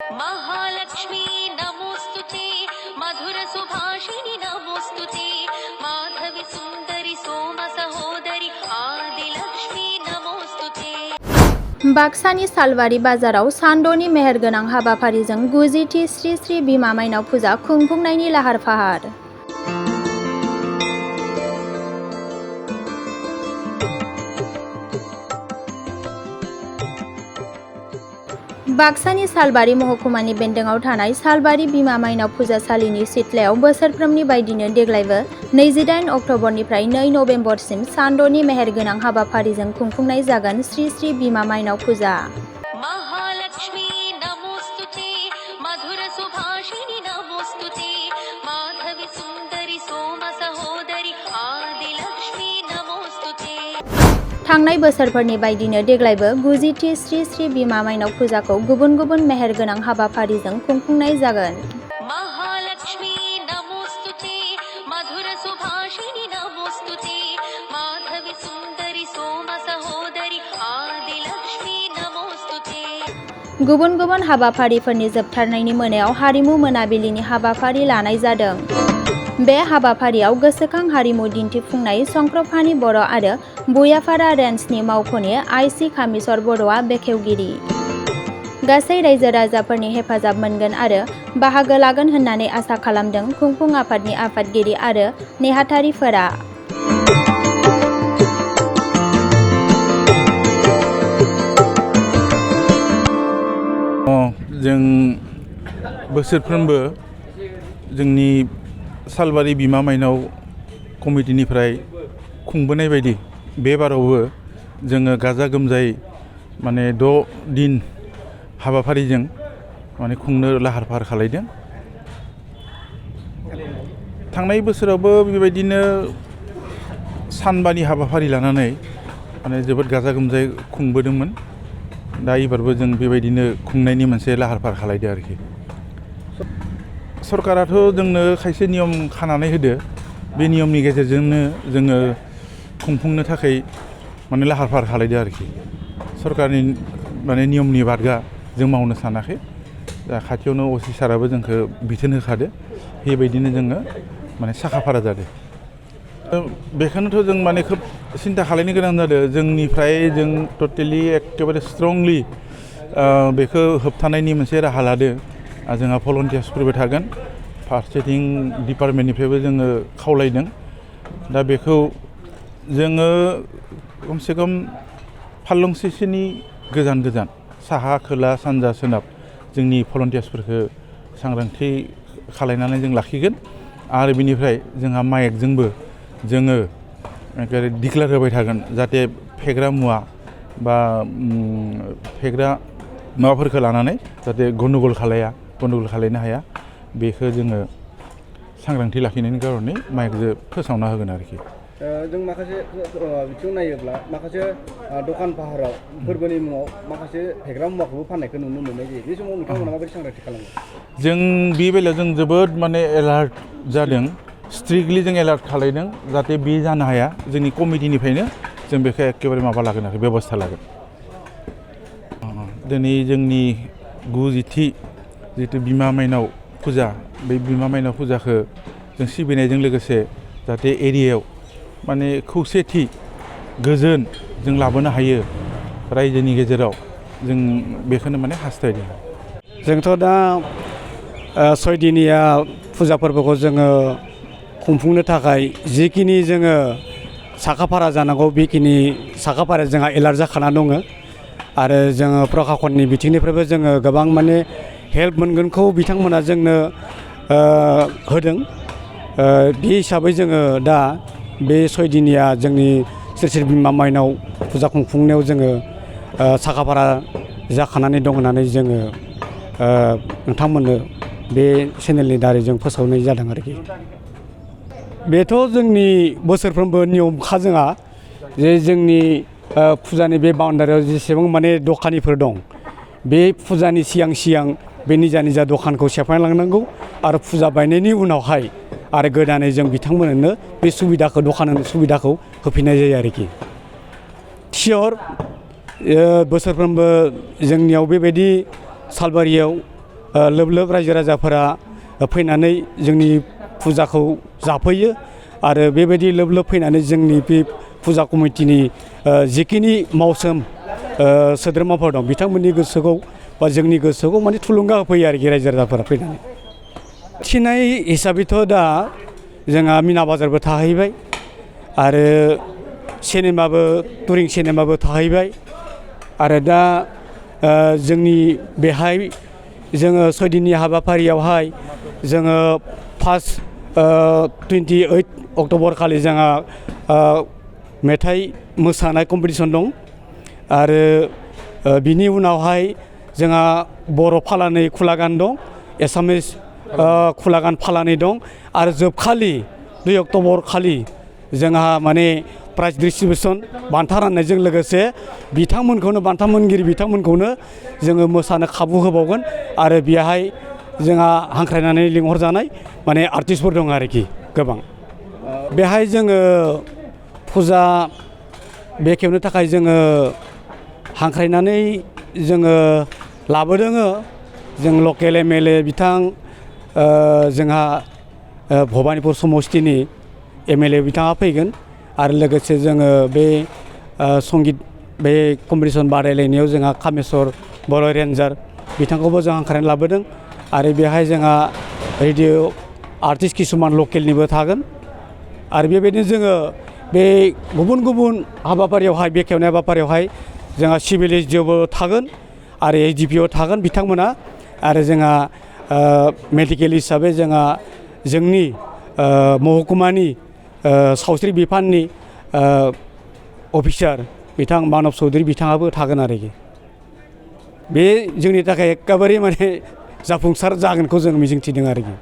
महालक्ष्मी नमोस्तुते मधुर सुभाषिणी नमोस्तुते माधवी सुंदरी सोम सहोदरी आदिलक्ष्मी नमोस्तुते। बाक्सानि सालबारि बाजाराव सानद'नि मेहेरगोनां हाबाफारिजों 90थि श्री श्री बिमा माइनाव फुजा खुंफुंनायनि लाहार फाहार। बाक्सानि सालबारि महकुमानि बेन्दोङाव थानाय सालबारि बिमा माइनाव फुजासालिनि सिथ्लायाव बोसोरफ्रोमनि बायदिनो देग्लायबो 28 अक्ट'बरनिफ्राय 2 नबेम्बरसिम सानद'नि मेहेरगोनां हाबाफारिजों खुंफुंनाय जागोन श्री श्री बिमा माइनाव फुजा। महालक्ष्मी नमोस्तुते मधुर सुभाषिणी नमोस्तुते माधवी सुंदरी सोम सहोदरी आदिलक्ष्मी नमोस्तुते। थांनाय बोसोरफोरनि बायदिनो देग्लायबो 90थि श्री श्री बिमा माइनाव फुजाखौ गुबुन गुबुन मेहेरगोनां हाबाफारिजों खुंफुंनाय जागोन। महालक्ष्मी नमोस्तुते मधुर सुभाषिणी नमोस्तुते माधवी सुंदरी सोम सहोदरी आदिलक्ष्मी नमोस्तुते। गुबुन गुबुन हाबाफारिफोरनि जोबथारनायनि मोनायाव हारिमु मोनाबिलिनि हाबाफारि लानाय जादों। बे हाबाफारियाव गोसोखां हारिमु दिन्थिफुंनाय संक्रफानि बर' आरो बुयाफारा रेन्जनि मावख'नि आइ.सि. कामिसर बर'आ बेखेवगिरि। गासै रायजो राजाफोरनि हेफाजाब मोनगोन आरो बाहागो लागोन होननानै आसा खालामदों खुंफुं आफादनि आफादगिरि आरो नेहाथारिफोरा। जों बोसोरफ्रोमबो जोंनि सालबारि बिमा माइनाव कमिटिनिफ्राय खुंबोनाय बायदि बे बारावबो जोङो गाजा गोमजायै 6 दिन हाबाफारिजों खुंनो लाहार फाहार खालायदों। थांनाय बोसोरावबो बेबायदिनो सानबानि हाबाफारि लानानै जोबोद गाजा गोमजायै खुंबोदोंमोन। दा एबारबो जों बेबायदिनो खुंनायनि मोनसे लाहार फाहार खालायदों आरोखि। सरकाराथ' जोंनो खायसे नियम खानानै होदो, बे नियमनि गेजेरजोंनो जोङो खुंफुंनो थाखाय लाहार फाहार खालायदों आरोखि। सरकारनि नियमनि बारगा जों मावनो सानाखै। दा खाथियावनो अ.सि. साराबो जोंखौ बिथोन होखादो, बेबायदिनो जोङो साखा फारा जादों। बेखौनोथ' जों खोब सिन्था खालायनो गोनां जादों। जोंनिफ्राय जों टटेलि एकेबारे स्ट्रंलि बेखौ होबथानायनि मोनसे राहा लादों। जोंहा भलन्टियार्सफोरबो थागोन, फारसेथिं डिपार्टमेन्टनिफ्रायबो जोङो खावलायदों। दा बेखौ जोङो खमसे खम फारलंसेसोनि गोजान गोजान साहा खोला सानजा सोनाब जोंनि भलन्टियार्सफोरखौ सांग्रांथि खालायनानै जों लाखिगोन। आरो बिनिफ्राय जोंहा माइकजोंबो जोङो डिक्लेयार होबाय थागोन, जाहाथे फेग्रा मुवा बा फेग्रा माबाफोरखौ लानानै जाहाथे गन्दगल खालायनो हाया, बेखौ जोङो सांग्रांथि लाखिनायनि कारनै माइकजों फोसावना होगोन आरोखि। जों माखासे बिथिं नायोब्ला माखासे दखान फाहाराव फोरबोनि मुङाव माखासे फेग्रा मुवाखौबो फाननायखौ नुनो मोननाय जायो। बे समाव नोंथांमोना माबायदि सांग्रांथि खालामो? जों बे बेलायाव जों जोबोद एलार्ट जादों, स्ट्रिक्टलि जों एलार्ट खालायदों, जाहाथे बे जानो हाया। जोंनि कमिटिनिफ्रायनो जों बेखौ एखेबारे लागोन आरो बेबस्था लागोन। दिनै जोंनि 90थि जितु बिमा माइनाव फुजा, बे बिमा माइनाव फुजाखौ जों सिबिनायजों लोगोसे जाहाथे एरियायाव खौसेथि गोजोन जों लाबोनो हायो रायजोनि गेजेराव, जों बेखौनो हास्थायदों। जोंथ' दा 6 दिनिया फुजा फोरबोखौ जोङो खुंफुंनो थाखाय जिखिनि जोङो साखाफारा जानांगौ, बेखिनि साखाफाराया जोंहा एलार्ट जाखाना दङ। आरो जोङो प्रखाखननि बिथिंनिफ्रायबो जोङो गोबां हेल्प मोनगोनखौ बिथांमोना जोंनो होदों। बे हिसाबै जोङो दा बे 6 दिनिया जोंनि श्री श्री बिमा माइनाव फुजा खुंफुंनायाव जोङो साखाफारा जाखानानै दं होननानै जोङो नोंथांमोननो बे चेनेलनि दारै जों फोसावनाय जादों आरोखि। बेथ' जोंनि बोसोरफ्रोमबो नियमखा जोंहा, जे जोंनि फुजानि बे बाउन्डारियाव जेसेबां दखानिफोर दं, बे फुजानि सिगां बे निजा निजा दखानखौ सेफायना लांनांगौ। आरो फुजा बायनायनि उनावहाय आरो गोदानै जों बिथांमोननो बे सुबिदाखौ, दखान होनो सुबिदाखौ होफिननाय जायो आरोखि। सियर बोसोरफ्रोमबो जोंनियाव बेबायदि सालबारियाव लोब लोब रायजो राजाफोरा फैनानै जोंनि फुजाखौ जाफैयो आरो बेबायदि लोब लोब फैनानै जोंनि बे फुजा कमिटिनि जिखिनि मावसोम सोद्रोमाफोर दं बिथांमोननि गोसोखौ बा जोंनि गोसोखौ माने थुलुंगा होफैयो आरोखि रायजो राजाफोरा फैनानै थिनाय हिसाबैथ' दा जोंहा मिना बाजारबो थाहैबाय आरो सिनेमाबो टुरिं सिनेमाबो थाहैबाय आरो दा जोंनि बेहाय जोङो 6 दिननि हाबाफारियावहाय जोङो फार्स्ट 28 अक्ट'बर खालि जोंहा मेथाइ मोसानाय कम्पिटिसन दं आरो बिनि उनावहाय जोंहा बर' फालानै खुला गान दं एसामिस खुला गान फालानै दं आरो जोबखालि 2 अक्ट'बर खालि जोंहा माने प्राइज डिस्ट्रिबिउसन बान्था राननायजों लोगोसे बिथांमोनखौनो बान्था मोनगिरि बिथांमोनखौनो जोङो मोसानो खाबु होबावगोन आरो बेहाय जोंहा हांख्रायनानै लिंहरजानाय माने आर्टिस्टफोर दं आरोखि गोबां बेहाय जोङो फुजा बेखेवनो थाखाय जोङो हांख्रायनानै जोङो लाबोदों जों लकेल MLA बिथां जोंहा भबानिपुर समस्तिनि MLA बिथाङा फैगोन आरो लोगोसे जोङो बे संगित बे कम्पिटिसन बादायलायनायाव जोंहा कामेस्वर बर' रेन्जार बिथांखौबो जों हांख्रायनानै लाबोदों आरो बेहाय जोंहा रेडिअ' आर्टिस्ट किसुमान लकेलनिबो थागोन आरो बेबायदिनो जोङो बे गुबुन गुबुन हाबाफारियावहाय बेखेवनाय हाबाफारियावहाय जोंहा सिभिल SDOबो थागोन आरो SDPO थागोन बिथांमोना आरो जोंहा मेडिकेल हिसाबै जोंहा जोंनि महकुमानि सावस्रि बिफाननि अफिसार बिथां मानब चौधुरि बिथाङाबो थागोन आरोखि बे जोंनि थाखाय एखेबारे माने जाफुंसार जागोनखौ जों मिजिंथिदों आरोखि